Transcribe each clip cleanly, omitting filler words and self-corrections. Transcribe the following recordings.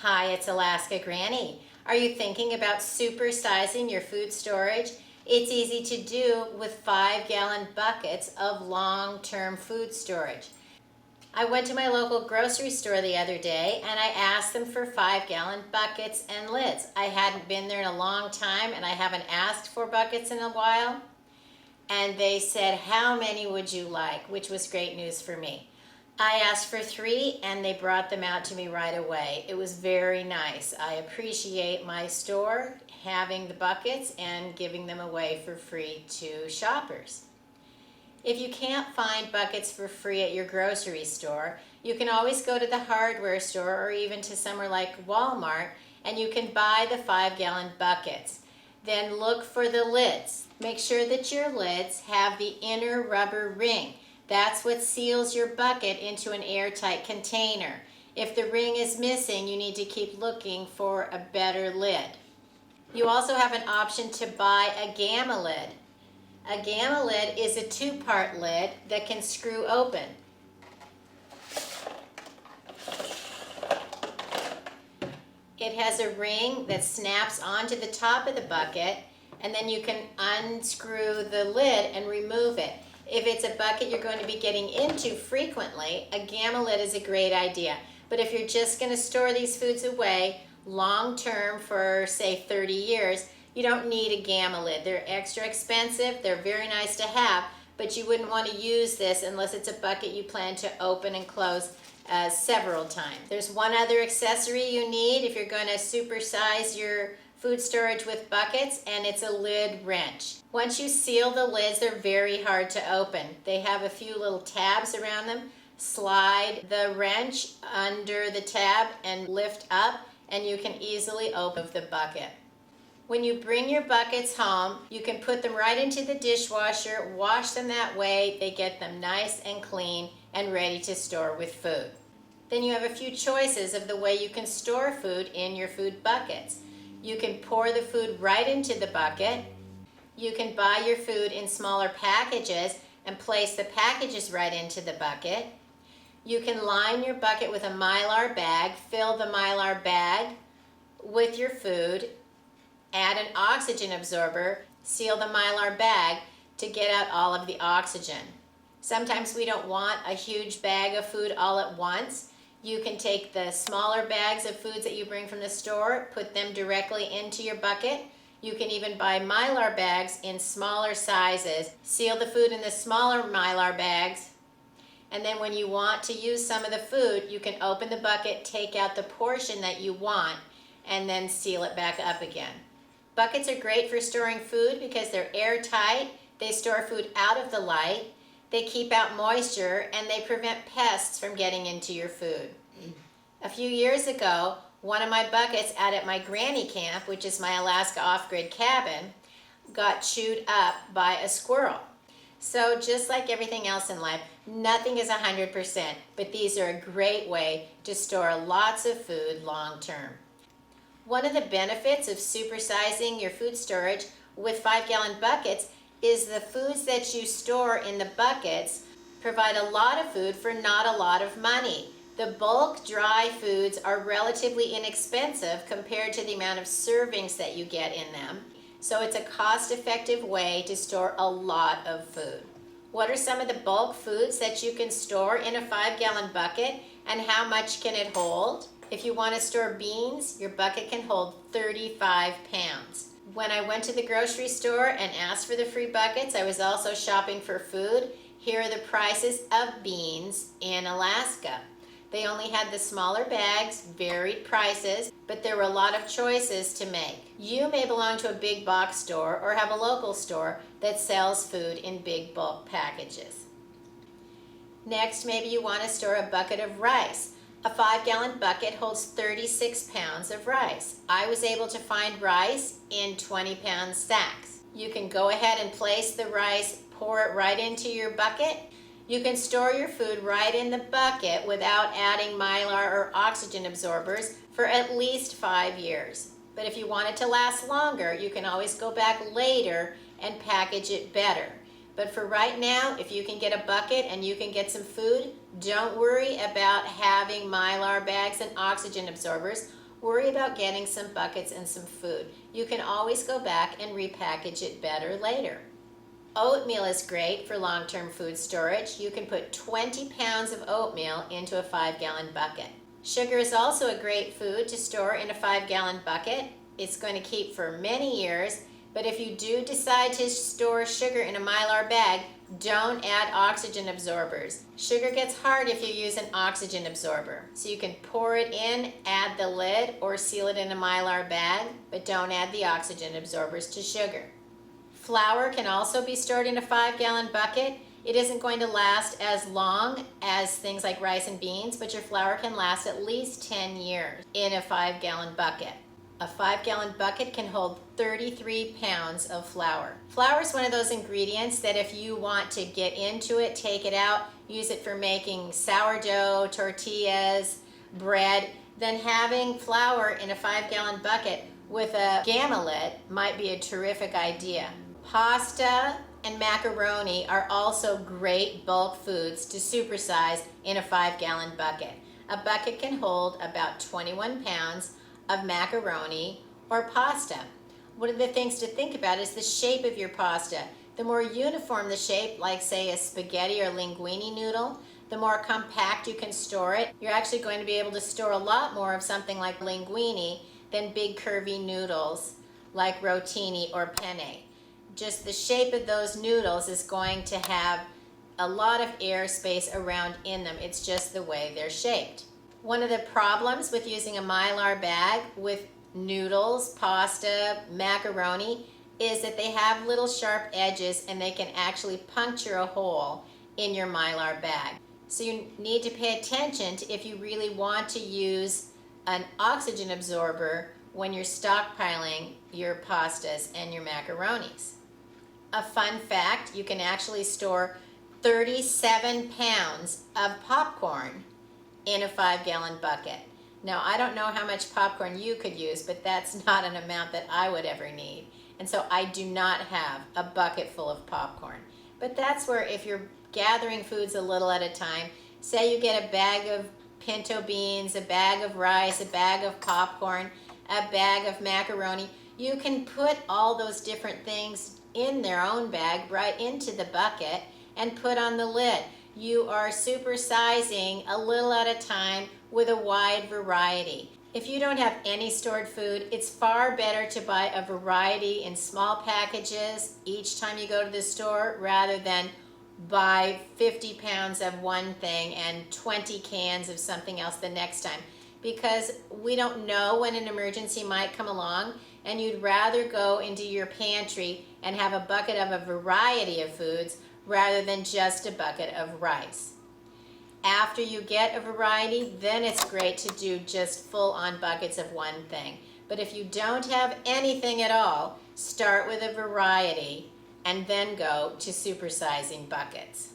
Hi, it's Alaska Granny. Are you thinking about supersizing your food storage? It's easy to do with 5-gallon buckets of long-term food storage. I went to my local grocery store the other day and I asked them for 5-gallon buckets and lids. I hadn't been there in a long time and I haven't asked for buckets in a while. And they said, "How many would you like?" which was great news for me. I asked for 3 and they brought them out to me right away. It was very nice. I appreciate my store having the buckets and giving them away for free to shoppers. If you can't find buckets for free at your grocery store, you can always go to the hardware store or even to somewhere like Walmart and you can buy the 5-gallon buckets. Then look for the lids. Make sure that your lids have the inner rubber ring. That's what seals your bucket into an airtight container. If the ring is missing, you need to keep looking for a better lid. You also have an option to buy a gamma lid. A gamma lid is a 2-part lid that can screw open. It has a ring that snaps onto the top of the bucket, and then you can unscrew the lid and remove it. If it's a bucket you're going to be getting into frequently, a gamma lid is a great idea. But if you're just going to store these foods away long term for, say, 30 years, you don't need a gamma lid. They're extra expensive, they're very nice to have, but you wouldn't want to use this unless it's a bucket you plan to open and close several times. There's one other accessory you need if you're going to supersize your food storage with buckets, and it's a lid wrench. Once you seal the lids, they're very hard to open. They have a few little tabs around them. Slide the wrench under the tab and lift up, and you can easily open the bucket. When you bring your buckets home, you can put them right into the dishwasher, wash them that way, they get them nice and clean and ready to store with food. Then you have a few choices of the way you can store food in your food buckets. You can pour the food right into the bucket. You can buy your food in smaller packages and place the packages right into the bucket. You can line your bucket with a Mylar bag, fill the Mylar bag with your food, add an oxygen absorber, seal the Mylar bag to get out all of the oxygen. Sometimes we don't want a huge bag of food all at once. You can take the smaller bags of foods that you bring from the store, put them directly into your bucket. You can even buy Mylar bags in smaller sizes, seal the food in the smaller Mylar bags, and then when you want to use some of the food, you can open the bucket, take out the portion that you want, and then seal it back up again. Buckets are great for storing food because they're airtight, they store food out of the light, they keep out moisture, and they prevent pests from getting into your food. A few years ago, one of my buckets out at my granny camp, which is my Alaska off-grid cabin, got chewed up by a squirrel. So just like everything else in life, nothing is 100%, but these are a great way to store lots of food long term. One of the benefits of supersizing your food storage with 5-gallon buckets is the foods that you store in the buckets provide a lot of food for not a lot of money. The bulk dry foods are relatively inexpensive compared to the amount of servings that you get in them, so it's a cost-effective way to store a lot of food. What are some of the bulk foods that you can store in a 5-gallon bucket, and how much can it hold? If you want to store beans, your bucket can hold 35 pounds. When I went to the grocery store and asked for the free buckets, I was also shopping for food. Here are the prices of beans in Alaska. They only had the smaller bags, varied prices, but there were a lot of choices to make. You may belong to a big box store or have a local store that sells food in big bulk packages. Next, maybe you want to store a bucket of rice. A 5-gallon bucket holds 36 pounds of rice. I was able to find rice in 20-pound sacks. You can go ahead and place the rice, pour it right into your bucket. You can store your food right in the bucket without adding Mylar or oxygen absorbers for at least 5 years. But if you want it to last longer, you can always go back later and package it better. But for right now, if you can get a bucket and you can get some food, don't worry about having Mylar bags and oxygen absorbers. worry about getting some buckets and some food. You can always go back and repackage it better later. Oatmeal is great for long-term food storage. You can put 20 pounds of oatmeal into a 5-gallon bucket. Sugar is also a great food to store in a 5-gallon bucket. It's going to keep for many years, but if you do decide to store sugar in a Mylar bag, don't add oxygen absorbers. Sugar gets hard if you use an oxygen absorber. So you can pour it in, add the lid, or seal it in a Mylar bag, but don't add the oxygen absorbers to sugar. Flour can also be stored in a 5-gallon bucket. It isn't going to last as long as things like rice and beans, but your flour can last at least 10 years in a 5-gallon bucket. A 5-gallon bucket can hold 33 pounds of flour. Flour is one of those ingredients that if you want to get into it, take it out, use it for making sourdough, tortillas, bread, then having flour in a 5-gallon bucket with a gamma lid might be a terrific idea. Pasta and macaroni are also great bulk foods to supersize in a 5-gallon bucket. A bucket can hold about 21 pounds of macaroni or pasta. One of the things to think about is the shape of your pasta. The more uniform the shape, like say a spaghetti or linguine noodle, the more compact you can store it. You're actually going to be able to store a lot more of something like linguine than big curvy noodles like rotini or penne. Just the shape of those noodles is going to have a lot of air space around in them. It's just the way they're shaped. One of the problems with using a Mylar bag with noodles, pasta, macaroni is that they have little sharp edges and they can actually puncture a hole in your Mylar bag. So you need to pay attention to if you really want to use an oxygen absorber when you're stockpiling your pastas and your macaronis. A fun fact, you can actually store 37 pounds of popcorn in a 5-gallon bucket. Now, I don't know how much popcorn you could use, but that's not an amount that I would ever need. And so I do not have a bucket full of popcorn. But that's where if you're gathering foods a little at a time, say you get a bag of pinto beans, a bag of rice, a bag of popcorn, a bag of macaroni, you can put all those different things in their own bag right into the bucket and put on the lid. You are supersizing a little at a time with a wide variety. If you don't have any stored food, it's far better to buy a variety in small packages each time you go to the store rather than buy 50 pounds of one thing and 20 cans of something else the next time, because we don't know when an emergency might come along, and you'd rather go into your pantry and have a bucket of a variety of foods rather than just a bucket of rice. After you get a variety, then it's great to do just full-on buckets of one thing. But if you don't have anything at all, start with a variety and then go to supersizing buckets.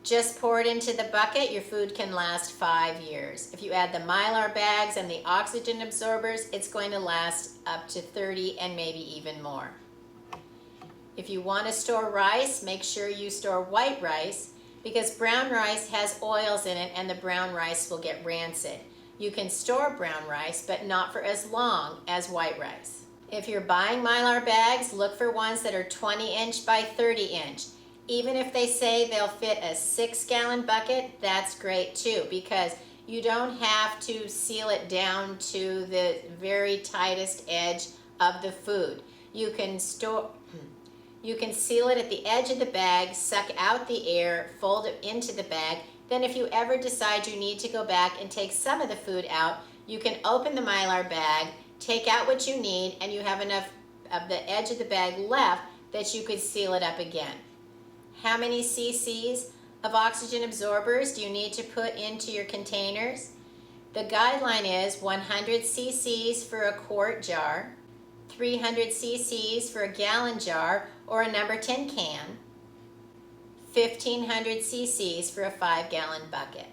Just pour it into the bucket, your food can last 5 years. If you add the Mylar bags and the oxygen absorbers, it's going to last up to 30 and maybe even more. If you want to store rice, make sure you store white rice because brown rice has oils in it and the brown rice will get rancid. You can store brown rice, but not for as long as white rice. If you're buying Mylar bags, look for ones that are 20-inch by 30-inch. Even if they say they'll fit a 6-gallon bucket, that's great too, because you don't have to seal it down to the very tightest edge of the food. You can seal it at the edge of the bag, suck out the air, fold it into the bag. Then if you ever decide you need to go back and take some of the food out, you can open the Mylar bag, take out what you need, and you have enough of the edge of the bag left that you could seal it up again. How many cc's of oxygen absorbers do you need to put into your containers? The guideline is 100 cc's for a quart jar, 300 cc's for a gallon jar or a number 10 can, 1,500 cc's for a 5-gallon bucket.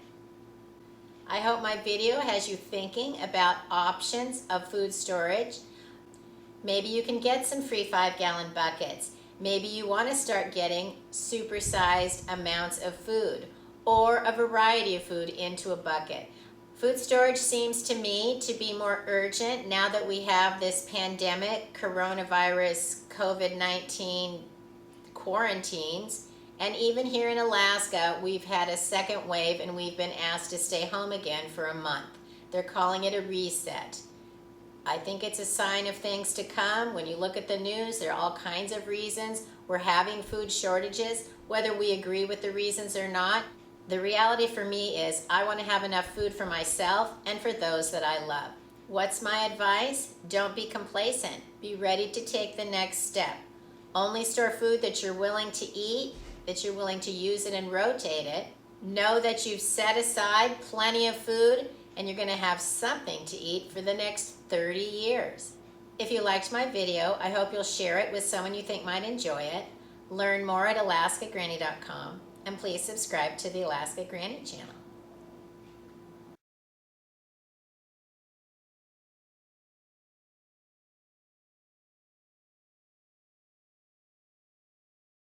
I hope my video has you thinking about options of food storage. Maybe you can get some free 5-gallon buckets. Maybe you want to start getting supersized amounts of food or a variety of food into a bucket. Food storage seems to me to be more urgent now that we have this pandemic, coronavirus, COVID-19 quarantines. And even here in Alaska, we've had a second wave and we've been asked to stay home again for a month. They're calling it a reset. I think it's a sign of things to come. When you look at the news, there are all kinds of reasons. We're having food shortages, whether we agree with the reasons or not. The reality for me is I want to have enough food for myself and for those that I love. What's my advice? Don't be complacent. Be ready to take the next step. Only store food that you're willing to eat, that you're willing to use it and rotate it. Know that you've set aside plenty of food and you're going to have something to eat for the next 30 years. If you liked my video, I hope you'll share it with someone you think might enjoy it. Learn more at alaskagranny.com and please subscribe to the Alaska Granny channel.